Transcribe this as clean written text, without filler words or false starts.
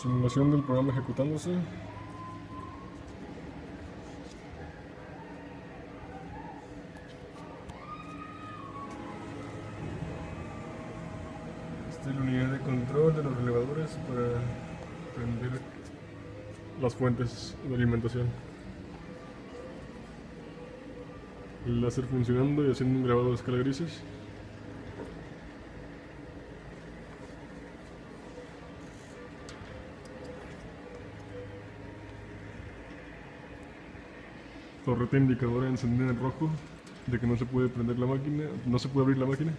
Simulación del programa ejecutándose. Esta es la unidad de control de los relevadores para prender las fuentes de alimentación. El láser funcionando y haciendo un grabado de escala grises. Torreta indicadora encendida en rojo de que no se puede prender la máquina, no se puede abrir la máquina.